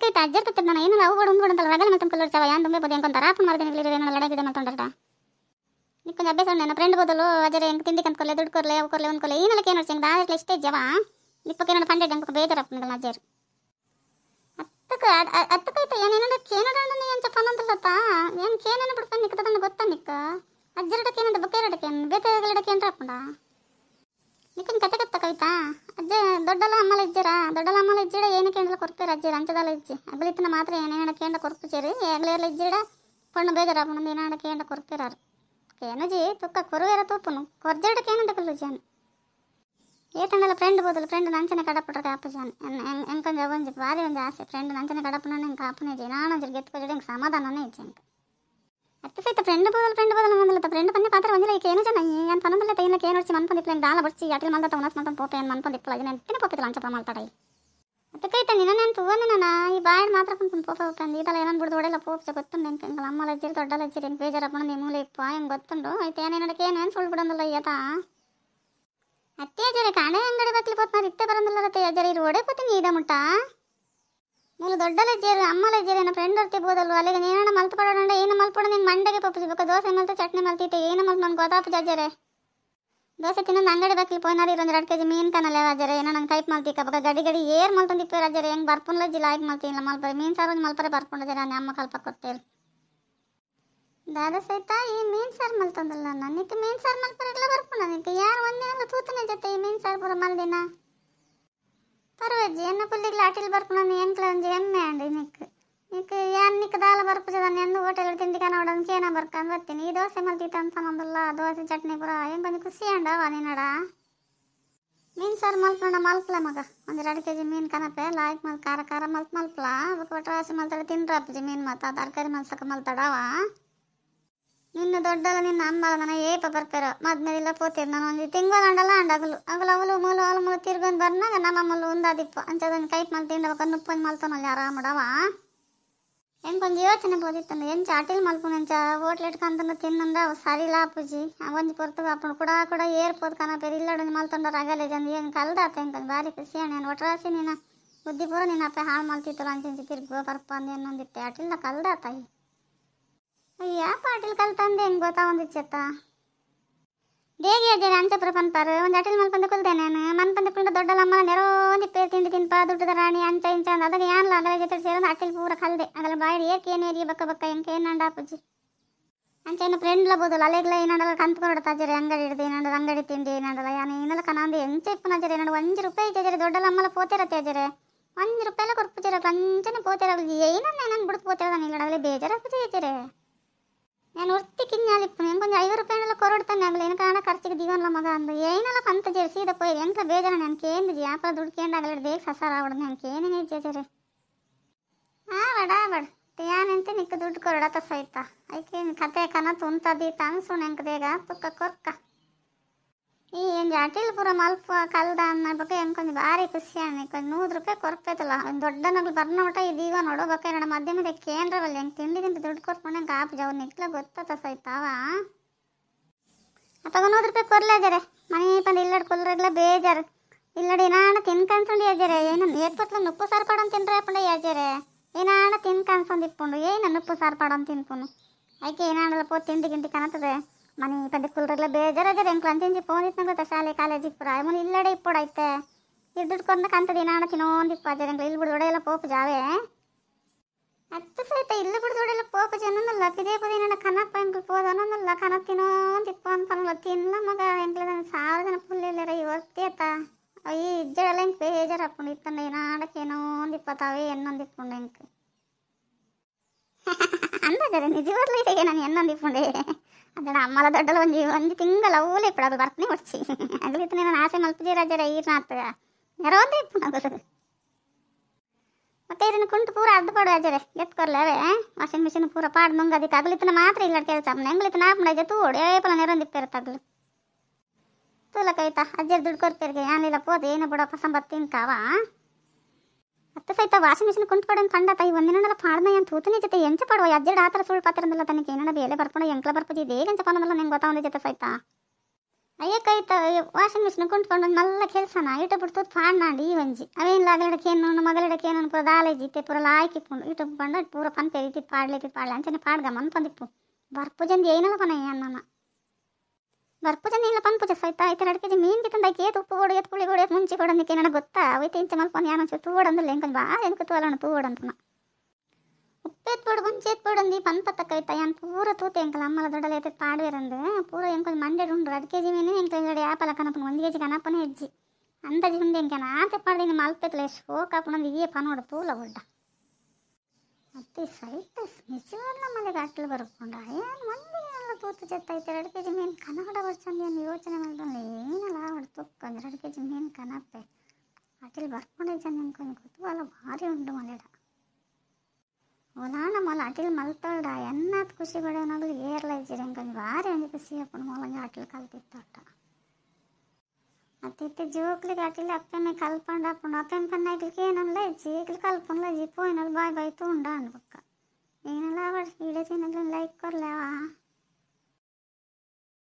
ಅತ್ತಕೈತೆ ಅಜ್ಜರ್ತೈತೆ ನಾನು ಏನಲ್ಲ ಅವು ಕೂಡ ಉಂಡ್ಬಿಡಂತಲ್ಲ ರಗಲ್ ಮತ್ತೆ ಕಲ್ಲರ್ಚಾವ ಯಾನ್ ತುಂಬೆ ಬೋದು ಎಂಕೊಂತ ರಾಪನ್ ಮಾಡ್ದೇನೆ ಏನಲ್ಲ ಲಡ ಗಿಡ ಮಾಡ್ಕೊಂಡಾರ ನೀ ಕೊಂಚ ಅಭ್ಯಾಸ ನನ್ನ ಫ್ರೆಂಡ್ ಬೋದಲು ಅಜರೆ ಹೆಂಗೆ ತಿಂಡಿ ಕಂತ್ಕೊಲೆ ದುಡ್ಡು ಕೊರ್ಲೆ ಅವು ಕೊರ್ಲೆ ಒಂದು ಕೊಲೆ ಏನಲ್ಲ ಏನು ವರ್ಷ ದಾರಿ ಎಷ್ಟೇ ಜವ ಇಪ್ಪಕ್ಕೇನೋ ಪಂಡೆಡ್ ಹೆಂಗೆ ಬೇಜಾರಪ್ಪ ಅಜ್ಜರು ಅತ್ತಕೈತೆ ಏನೇನೋ ಕೇನಡಣ್ಣಿ ಅಂತ ಪನ್ನಂತಲ್ಲತ್ತ ಏನು ಕೇನೇನು ಬಿಡ್ಕೊಂಡು ನಿಕ್ಕದ ಗೊತ್ತಾ ನಿಕ್ಕ ಅಜ್ಜರಡಕ್ಕೆ ಏನಂತ ಬೊಕ್ಕೇರಡಕ್ಕೆ ಬೇತೆಗಳಡಕ್ಕೆ ಅಂತ ಹಾಕೊಂಡ ನಿಕ್ಕನ ಕತೆ ಕತ್ತ ಕವಿತಾ ಅಜ್ಜ ದೊಡ್ಡಲ್ಲ ಅಮ್ಮಲ ಇಜ್ಜರ ದೊಡ್ಡಲ್ಲ ಅಮ್ಮಲ ಇಜ್ಜಿಡ ಏನು ಕೇಂದ್ರ ಕೊರ್ಪೇರ ಅಜ್ಜಿ ಅಂಚದಲ್ಲ ಇಜ್ಜಿ ಅಗಲಿತನ ಮಾತ್ರ ಏನೇನ ಕೇಂದ್ರ ಕೊರ್ಪುಚೇರಿ ಎಗ್ಲೇರ್ಲ ಇಜ್ಜಿಡ ಪಣ್ಣು ಬೇಜಾರಾಪಣ್ಣು ಏನಾಡ ಕೇಂದ್ರ ಕೊರ್ಪೇರಾರು ಕೇನಜಿ ತುಕ್ಕ ಕೊರುವೇರ ತೂಪುನು ಕೊರ್ಜಡಕ್ಕೆ ಏನಂತ ಕಲ್ಲುಜಾನು ಏತಂಡಲ್ಲ ಫ್ರೆಂಡ್ ಬೋದಲು ಫ್ರೆಂಡ್ ನಂಚನೆ ಕಡಪಟ್ರೆ ಕಾಪುಜಾನು ಎಂಕೊಂಜ ಒಂಜಿ ಭಾರಿ ಒಂದು ಆಸೆ ಫ್ರೆಂಡ್ ನಂಚನೆ ಕಡಪನ ಹೆಂಗೆ ಕಾಪುನೇ ಜಿ ನಾನು ಒಂಜಿ ಗೆತ್ಕೊಜಡೆ ಹೆಂಗೆ ಸಮಾಧಾನನೇ ಇಜ್ಜೆ ಹೆಂಗೆ ಅತ್ತೆ ಸಹಿತ ಫ್ರೆಂಡ್ ಬೋದಲು ಮಂದಲತ್ತ ಫ್ರೆಂಡ್ ಪನ್ನೆ ಪಾತ್ರ ಒಂದಿಲ್ಲ ಈಗ ಏನು ಜನ ಏನು ಪನ್ನದಲ್ಲ ತೈನಕ್ಕೆ ಏನು ಹೊಡ್ಸಿ ಮನ್ಪಂದಿಪ್ಲ ಹೆಂಗೆ ದಾಲ ಬಡ್ಸಿ ಅಟಿಲ್ ಮಲ್ದ ಉನಸ್ ಮಂತ ಪೋಪೆ ಏನು ಮನ್ಪಂದಿಪ್ಪಲ್ಲ ಇದನ್ನ ಎಂತಿನ ಪೋಪಿಲ್ಲ ಅಂಚಪ್ಪ ಮಾಡ್ತಾಡೈ ಅತ್ತೆ ಕೈತ ನಿನ್ನ ತೂವನೆ ನಾನು ಈ ಬಾಯ್ ಮಾತ್ರ ಪಂಪು ಪೋಪ ಹೋಗ್ತಾನೆ ಇದೆಲ್ಲ ಏನಂದು ಬಿಡ್ದು ಹೊಡೆಲ್ಲ ಪೋಪ್ಸ ಗೊತ್ತುಂಡು ಹೆಂಗೆ ಹೆಂಗೆ ಅಮ್ಮಲ ಇಜ್ಜಿರಿ ದೊಡ್ಡಲ್ಲ ಇಜ್ಜಿರಿ ಹೆಂಗೆ ಬೇಜಾರಪ್ಪಣ ನೀವು ಮೂಲೆ ಇಪ್ಪ ಹೆಂಗೆ ಗೊತ್ತುಂಡು ಆಯ್ತು ಏನೇನಕ್ಕೆ ಏನು ಸುಳ್ಳು ಬಿಡೋದಿಲ್ಲ ಅಯ್ಯತಾ ಅತ್ತೆ ಅಜ್ಜರೆ ಕಾಣೆ ಅಂಗಡಿ ಬಕ್ಲಿ ಪೋತ್ ನಾನು ಇತ್ತೆ ಬರಂದಿಲ್ಲ ರತ್ತೆ ಅಜ್ಜರೆ ಇರು ಒಡೆ ಪೋತೀನಿ ಈದ ಮುಟ್ಟ ಮೂಲ ದೊಡ್ಡಲ್ಲ ಇಜ್ಜೇರು ಅಮ್ಮಲ ಇಜ್ಜೇರಿ ನನ್ನ ಫ್ರೆಂಡ್ ಹೊರ್ತಿ ಬೋದಲ್ವ ಅಲ್ಲಿಗೆ ನೀನ ಮಲ್ಪಡೋಣ ಏನು ಮಲ್ಪಡ ನಿಂಗೆ ಮಂಡೆಗೆ ಪಪ್ಪು ಬೇಕು ದೋಸೆ ಮಲ್ತ ಚಟ್ನಿ ಮಲ್ತೈತೆ ಏನು ಮಲ್ತು ನಂಗೆ ಗೊತ್ತಾಪು ಅಜ್ಜರೆ ದೋಸೆ ತಿನ್ನೊಂದು ಅಂಗಡಿ ಬಕ್ಲಿ ಪೋಯ್ನಾರಿ ಒಂದು 2 kg ಮೀನು ಕನಲ್ಲ ಅಜ್ಜರೆ ಏನೋ ನಂಗೆ ಕೈಪ್ ಮಲ್ತಿಕ್ಕ ಬಕ್ಕ ಗಡಿ ಗಡಿ ಏರ್ ಮಲ್ತಂದಿಪ್ಪೇರು ಅಜ್ಜರೆ ಹೆಂಗೆ ಬರ್ಪುನ್ಲ ಜಿಲ್ಲ ಆಯ್ಕೆ ಮಲ್ತಿಲ್ಲ ಮಲ್ಪರೆ ಮೀನು ಸಾರು ಮಲ್ಪರೆ ಬರ್ಪುಂಡಜರೆ ಅಮ್ಮ ಕಲ್ಪ ಕೊತ್ತೇರು ದಾದ ಸಹಿತ ಈ ಮೀನು ಸಾರು ಮಲ್ತಂದಲ್ಲ ನನಗೆ ಮೀನು ಸಾರು ಮಲ್ಪರೆಲ್ಲ ಬರ್ಪುಂಡ ನನಗೆ ಯಾರು ಒಂದೇ ತೂತನ ಜೊತೆ ಈ ಮೀನು ಸಾರು ಪೂರ ಮಲ್ದಿನ ಪರವಜ್ಜಿ ಎನ್ನ ಪುಲ್ಲಿಗೆ ಆಟಿಲ್ ಬರ್ಪುಂಡು ಎಂಕ್ಲ ಒಂಜಿ ಎಮ್ಮೆ ಅಂಡಿ ನಿಕ್ ಯಾನ್ ನಿಕ್ ದಾಲ ಬರ್ಪುಜದ ಎಂದು ಹೋಟೆಲ್ ತಿಂಡಿ ಕನೋಡನ್ ಕೇನ ಬರ್ಕಂದು ಬರ್ತೀನಿ ಈ ದೋಸೆ ಮಲ್ತಿತ್ತು ಅಂತ ನಂದಲ್ಲ ದೋಸೆ ಚಟ್ನಿ ಪೂರ ಹೆಂಗೆ ಬಂದು ಖುಷಿ ಅಂಡವ ನೀನಡ ಮೀನು ಸಾರು ಮಲ್ಪಣ ಮಲ್ಪಲ ಮಗ ಒಂದು 2 kg ಮೀನು ಕನಪೆ ಲಾಯ್ಕ್ ಮಲ್ ಖಾರ ಖಾರ ಮಲ್ಪಲ ಒಟ್ರಾಸಿ ಮಲ್ತಾಳೆ ತಿನ್ರಪ್ಪಜಿ ಮೀನು ಮತ್ತ ತರಕಾರಿ ಮಲ್ಸಕ್ಕೆ ಮಲ್ತಾಡವ ನಿನ್ನ ದೊಡ್ಡಲ್ಲ ನಿನ್ನ ಅಮ್ಮಲ ನನ್ನ ಏಪ ಬರ್ಪೇರೋ ಮದ್ಮೇಲಿಲ್ಲ ಪೋತಿರು ನಾನು ಒಂದು ತಿಂಗಳು ಅಂಡಲ್ಲ ಅಂಡಗಲು ಅವಳು ಮೂಲು ಅವಳು ಮೂಲು ತಿರ್ಗೊಂಡು ಬರ್ನಾಗ ನಮ್ಮ ಮೂಲು ಉಂದಾದಿಪ್ಪ ಅಂಚದೊಂದು ಕೈಪ್ ಮಲ್ ತಿಂಡವ ನುಪ್ಪೊಂದು ಮಲ್ತಾನಲ್ಲಿ ಆರಾಮಡವ ಹೆಂಗೆ ಒಂದು ಯೋಚನೆ ಬೋದಿತ್ತಂದು ಎಂಚ ಅಟಿಲ್ ಮಲ್ಪುನ ಎಂಚ ಹೋಟ್ಲ್ ಇಟ್ಕೊಂತಂದು ತಿನ್ನಂದ್ರೆ ಅವು ಸರಿಲ್ಲ ಅಪ್ಪುಜಿ ಒಂಜಿ ಪೊರ್ತಗ ಅಪ್ಪನ ಕೂಡ ಏರ್ಪೋದು ಕನಪೇರು ಇಲ್ಲಡೊಂದು ಮಲ್ತೊಂಡರು ಆಗಲೇ ಜಂದು ಏನು ಕಲ್ದಾತ ಹೆಂಗೆ ಭಾರಿ ಖುಷಿ ಅಣ್ಣ ಒಟ್ರಾಸಿ ನೀನು ಬುದ್ಧಿ ಪೂರ ನೀನು ಅಪ್ಪ ಹಾಳು ಮಲ್ತಿತ್ತು ಅಂಚಿ ತಿರ್ಗೋ ಬರ್ಪ ಅಂದು ಏನೊಂದಿತ್ತೆ ಅಟಿಲ್ದ ಕಲ್ದಾತಾಯಿ ಅಯ್ಯ ಪಾಟಿಲ್ ಕಲ್ತಂದೆ ಹೆಂಗೆ ಗೊತ್ತಾ ಒಂದಿಚ್ಚತ್ತ ದೇಗಿ ಅಜ್ಜರೆ ಅಂಚಪುರ ಪನ್ಪಾರು ಒಂದು ಅಟಿಲ್ ಮಲ್ಪಂದು ಕುಲ್ತೇನೆ ನಾನು ಮನ್ಪಂದು ಕುಂಡ ದೊಡ್ಡಲಮ್ಮ ನೆರೋ ಒಂದಿಪ್ಪೇ ತಿಂಡಿ ತಿನ್ಪ ದುಡ್ಡದ ರಾಣಿ ಅಂಚ ಇಂಚ ಅಂದ ಅದಕ್ಕೆ ಯಾನ್ಲ ಅಗಲ ಜೊತೆ ಸೇರೋದು ಅಟಿಲ್ ಪೂರ ಕಲ್ದೆ ಅಗಲ ಬಾಯಿ ಏನ್ ಏರಿಯ ಬಕ್ಕ ಬಕ್ಕ ಹೆಂಗೆ ಏನು ಅಂಡ ಅಪ್ಪಜ್ಜಿ ಅಂಚ ಏನು ಫ್ರೆಂಡ್ಲ ಬೋದಲ್ಲ ಅಲೆಗ್ಲ ಏನಂಡಲ್ಲ ಕಂತ್ಕೊಂಡು ತಜ್ಜರೆ ಅಂಗಡಿ ಹಿಡ್ದು ಏನಂದ್ರೆ ಅಂಗಡಿ ತಿಂಡಿ ಏನಂಡಲ್ಲ ಯಾನು ಏನೆಲ್ಲ ಕನಂದು ಎಂಚ ಇಪ್ಪನ ಅಜ್ಜರೆ ಏನಂದ್ರೆ 1 ರೂಪಾಯಿ ಜಜರೆ ದೊಡ್ಡಲಮ್ಮಲ ಪೋತಿರತ್ತೆ ಅಜ್ಜರೆ 1 ರೂಪಾಯಿಲ್ಲ ಕೊರ್ಪುಜರ ಕಂಚನೆ ಪೋತಿರಲ್ಲ ಏನನ್ನ ಏನಂದು ಬಿಡ್ತು ಪೋತಿರೋದಾನೆ ಇಲ್ಲಡಗಲೇ ಬೇಜಾರಾಗ್ತದೆ ಅಜ್ಜರೆ ನಾನು ಹೊರ್ತಿ ಕಿನ್ಯಾಲಿಪ್ಪು ಹೆಂಗೆ ಒಂದು 5 ರೂಪಾಯಿನೆಲ್ಲ ಕೊರಡ್ತಾನೆ ಆಗಲಿ ಏನು ಕಾರಣ ಖರ್ಚಿಗೆ ದಿವನ್ಲ ಮಗ ಅಂದು ಏನೆಲ್ಲ ಕಂತ ಜೇರಿ ಸೀದಾ ಪೋಯ್ರಿ ಎಂತ ಬೇಜಾರ ನನಗೆ ಏನು ವ್ಯಾಪಾರ ದುಡ್ಡು ಕೇಂಡಾಗಲ ಬೇಗ ಸಸಾರ ಆವಡ್ದು ನನಗೆ ಏನೇನು ಜೇಜರೆ ಬಡ ಯಾನೆಂತ ನಿಕ್ಕ ದುಡ್ಡು ಕೊರಡತ ಸಹಿತ ಐಕೆ ಕತೆ ಕನ ತುಂತದಿ ತನ್ಸುಣ ಹೆಂಗೆ ದೇಗ ತುಕ್ಕ ಕೊರ್ಕ ಈ ಏನು ಅಟಿಲ್ ಪೂರ ಮಲ್ಪ ಕಲ್ದ ಅನ್ನಬೇಕು ಹೆಂಗೆ ಕೊಂಚ ಭಾರಿ ಖುಷಿ ಅಣ್ಣ ಕೊಂಚ 100 ರೂಪಾಯಿ ಕೊರ್ಪೈತಲ್ಲ ಒಂದು ದೊಡ್ಡ ನಗಲು ಬರ್ನ ಊಟ ಇದೀವ ನೋಡೋಬೇಕು ಏನಡ ಮಧ್ಯಮದ ಕೇಂದ್ರವಲ್ಲ ಹೆಂಗೆ ತಿಂಡಿ ದುಡ್ಡು ಕೊರ್ಕೊಂಡು ಹೆಂಗೆ ಆಪಜ ಅವ್ರು ನಿಕ್ಲ ಗೊತ್ತಾತ ಸಹಿತಾವ ಅಪ್ಪಾಗ 100 ರೂಪಾಯಿ ಕೊರ್ಲೆ ಅಜ್ಜರೆ ಮನೆ ಪಂದು ಇಲ್ಲಡ್ ಕೊಲ್ರಗ್ಲ ಬೇಜಾರು ಇಲ್ಲಡಿ ಏನಾಣ ತಿನ್ಕನ್ಸಂಡು ಅಜ್ಜರೆ ಏನು ಏರ್ಪತ್ಲ ನುಪ್ಪು ಸಾರು ಪಾಡನ್ ತಿನ್ರೆ ಅಪ್ಪಂಡ ಅಜ್ಜರೆ ಏನಾಣ ತಿನ್ಕನ್ಸಂದು ಇಪ್ಪುಂಡು ಏನು ನುಪ್ಪು ಸಾರು ಪಾಡನ್ ತಿನ್ಪುನು ಆಯ್ಕೆ ಏನಾಣಲ್ಲ ಪೋ ತಿಂಡಿ ಗಿಂಡಿ ಕನತದೆ ಮನೆ ಪಂದಿ ಕುಲ್ರಗ್ಲ ಬೇಜಾರಜ್ಜರೆ ಹೆಂಗೆ ಅಂಚಿಂಚಿ ಪೋನಿತ್ತು ಗೊತ್ತಾ ಶಾಲೆ ಕಾಲೇಜ್ ಪುರ ಮುನ್ ಇಲ್ಲಡೆ ಇಪ್ಪುಡೈತೆ ದುಡ್ಡು ಕೊಂದಕ್ಕೆ ಅಂತದ್ದು ಏನಾಣ ತಿನ್ನೋಂದಿಪ್ಪ ಅಜ್ಜರೆ ಹೆಂಗೆ ಇಲ್ಲಿ ಬಿಡು ಹೊಡೆಯಲ್ಲ ಪೋಪು ಜಾವೇ ಅತ್ತು ಸಹಿತ ಇಲ್ಲ ಬಿಡ್ದು ಹೊಡೆಯಲ್ಲ ಪೋಪು ಜನನಲ್ಲ ಪಿದೇ ಪದೇ ಏನಾಣ ಕನಪ್ಪ ಹೆಂಗೆ ಪೋದು ಅನ್ನೋದಲ್ಲ ಕನ ತಿನ್ನೋಂದಿಪ್ಪ ಅಂತನಲ್ಲ ತಿನ್ನ ಮಗ ಹೆಂಗ್ಲೆ ನಾನು 1000 ಜನ ಪುಲ್ಲಿಲ್ಲರ ಇವತ್ತೇತ ಅಯ್ಯ ಇಜ್ಜಳೆಲ್ಲ ಹೆಂಗೆ ಬೇಜಾರಪ್ಪುಂಡು ಇತ್ತಂಡ ಏನಾಡಕ್ಕೆ ಏನೋಂದಿಪ್ಪತ್ತಾವೇ ಎನ್ನೊಂದಿಪ್ಪುಂಡು ಹೆಂಗೆ ಅಂದಾಜರೆ ನಿಜವಾಗ್ಲೂ ಇದೆ ನಾನು ಎನ್ನೊಂದಿಪ್ಪುಂಡೆ ಅದನ್ನ ಅಮ್ಮಲ ದೊಡ್ಡಲ ಒಂದು ತಿಂಗಳ ಊಲೆ ಇಪ್ಪಡ ಅದು ಬರ್ತನೇ ಹೊಡ್ಸಿ ಅಗಲಿತ್ತು ನಾನು ಆಸೆ ಮಲ್ಪದಿರಜ್ಜರೆ ಈರ್ನಾತ ನೆರೋಂದೇ ಇಪ್ಪುಂಡು ಮತ್ತೆ ಇದನ್ನು ಕುಂಟು ಪೂರ ಅರ್ಧ ಪಾಡು ಅಜ್ಜರೆ ಎತ್ಕೊರ್ಲೇವೆ ವಾಷಿಂಗ್ ಮಿಷಿನ್ ಪೂರ ಪಾಡು ನುಂಗ ಅದಕ್ಕೆ ಅಗಲಿತ್ತನ ಮಾತ್ರ ಇಲ್ಲ ಕೆಲಸ ಹೆಂಗ್ಲಿತ್ತು ನಾಪುಂಡ ತೂಡು ಏಪಲ ನೆರೋಂದಿಪ್ಪೇರ ತಗ್ಲು ತೂಲ ಕೈತಾ ಅಜ್ಜರು ದುಡ್ಡು ಕೊರ್ಪೇರಿಗೆ ಏನಿಲ್ಲ ಪೋದು ಏನು ಬಿಡಪ್ಪ ಸಂಬತ್ತು ತಿನ್ಕಾವ ಅತ್ತ ಸಹಿತ ವಾಷಿಂಗ್ ಮಿಷಿನ್ ಕುಂಟು ಪಡೋದು ಕಂಡತ ಈ ಒಂದಿನಲ್ಲ ಪಾಡ್ನ ಏನು ತೂತನೇ ಜೊತೆ ಎಂಚ ಪಡುವ ಅಜ್ಜರು ಆ ಥರ ಸುಳ್ಳು ಪಾತಿರಂದಿಲ್ಲ ತನಗೆ ಏನಾರ ಬೇಲೆ ಬರ್ಕೊಂಡು ಎಂಕ್ಲ ಬರ್ಪಜಿದೆ ಎಂಚ ಪನ್ನದಲ್ಲ ನಂಗೆ ಗೊತ್ತಾವಂದ ಜೊತೆ ಸಹಿತ ಅಯ್ಯ ಕವಿತಾ ವಾಷಿಂಗ್ ಮಿಷಿನ್ ಕೊಂಡ್ಕೊಂಡು ಮಲ್ಲ ಕೆಲಸನ ಇಟ ಬಿಡ್ತು ಪಾಡ್ನಾಂಡು ಈ ಒಂಜಿ ಅವೇನು ಲಾಗಲಡಕ್ಕೇನು ಮೊದಲಡಕ್ಕೇನು ಪೂರ ದಾಲೇಜಿತ್ತೆ ಪೂರ ಲಾಯ್ಕಿಪ್ಪುಂಡು ಇಟ್ಟು ಪಂಡ ಪೂರ ಪನ್ಪೆರಿತಿ ಪಾಡ್ಲೆತಿ ಪಾಡ್ಲೆ ಅಂಚನೆ ಪಾಡ್ಗಮ್ಮ ಅನ್ಪಂದಿಪ್ಪು ಬರ್ಪು ಜಂದಿ ಏನಲ್ಲ ಪನಯ್ಯ ಅನ್ನನ ಬರ್ಪು ಜಂದಿ ಇಲ್ಲ ಪನ್ಪುಜ ಸೈತಾ ಐತೆ 2 kg ಮೀನ್ ಕಿತ್ತಂದ ಏತ್ ಉಪ್ಪು ಕೊಡು ಏತ್ ಪುಳಿ ಕೊಡು ಏತ್ ಮುಂಚೆ ಕೊಡೋದಕ್ಕೆ ನನಗೆ ಗೊತ್ತಾ ಅವೈತೆ ಇಂಚೆ ಮಲ್ಪಂದು ಯಾನಂಚು ತೂವಡಂದಿಲ್ಲ ಹೆಂಗೆ ಬಾ ಹೆಂಗೆ ತೂವಲ್ಲ ತೂವಡಂತನ ಉಪ್ಪೇತ್ ಪೋಡು ಮುಂಚೆತ್ ಪೋಡಂದು ಪನ್ಪತ್ತ ಕವಿತಾ ಯಾನ್ ಪೂರ ತೂತೆ ಎಂಕಲ್ಲ ಅಮ್ಮಲ ದೊಡ್ಡಲ ಐತೆ ಪಾಡ್ವೇರಂದು ಪೂರ ಎಂಕೊಂದು ಮಂಡ್ಯಡ್ ಉಂಡು 2 kg ಮೀನು ಎಂಕಲು ಆಪಲ ಕನಪನ 1 kg ಕನಪನೇ ಹೆಜ್ಜಿ ಅಂದಾಜಿ ಹುಂಡಿ ಎಂಕನ ಆತೆ ಪಾಡ್ದೆ ನಿಮ್ಮ ಅಲ್ಪೆತ್ತಲೆ ಶೋಕಾಪನಂದು ಈ ಪನೋಡು ತೂಲ ಒಡ್ಡ ಮತ್ತೆ ಸೈಟ್ ನಿಜವಲ್ಲ ಮನೆಗೆ ಅಟ್ಲು ಬರ್ಕೊಂಡ ಏನು ಮಂದಿ ಎಲ್ಲ ತೂತು ಜತ್ತೈತೆ 2 kg ಮೀನು ಕನ್ನಡ ಬರ್ಸಂದು ಏನು ಯೋಚನೆ ಮಾಡಿದ್ರೆ ಏನಲ್ಲ ಆವಡು ತುಕ್ಕೊಂದು 2 kg ಮೀನು ಕನಪೆ ಅಟ್ಲಿ ಬರ್ಕೊಂಡೈತೆ ನೆನ್ಕೊಂಡು ಕುತೂಹಲ ಭಾರಿ ಉಂಡು ಮಲೆಡ ಒಲಾಣ ಮೊಲ ಅಟಿಲ್ ಮಲ್ತೋಡ ಎನ್ನಾತ್ ಖುಷಿ ಪಡೋನಾಗಲು ಏರ್ಲ ಇಜ್ಜಿರಿ ಎಂಕೊಂದು ಭಾರಿ ಒಂದು ಖುಷಿ ಹಾಕೊಂಡು ಮೊಲಂಗೆ ಅಟ್ಲು ಕಲ್ತಿತ್ತೊಟ್ಟ ಅತ್ತಿತ್ತೆ ಜೋಕ್ಲಿಗೆ ಅಟಿಲ್ ಅಪ್ಪೆಮ್ಮೆ ಕಲ್ಪಂಡು ಅಪ್ಪಂಡು ಅಪ್ಪೆಮ್ಮ ಪನ್ನಾಗ್ಲಿಕ್ಕೆ ಏನಲ್ಲ ಇಜ್ಜಿ ಈಗಲು ಕಲ್ಪಂಡ್ಲ ಇಜ್ಜಿ ಪೋಯಿನಲ್ಲ ಬಾಯ್ ಬಾಯ್ ತೂಂಡ ಅನ್ಬಕ್ಕ ಏನಲ್ಲ ಅವಡು ಇಡೇ ತಿನ್ನಲು ಲೈಕ್ ಕೊರ್ಲೇವಾ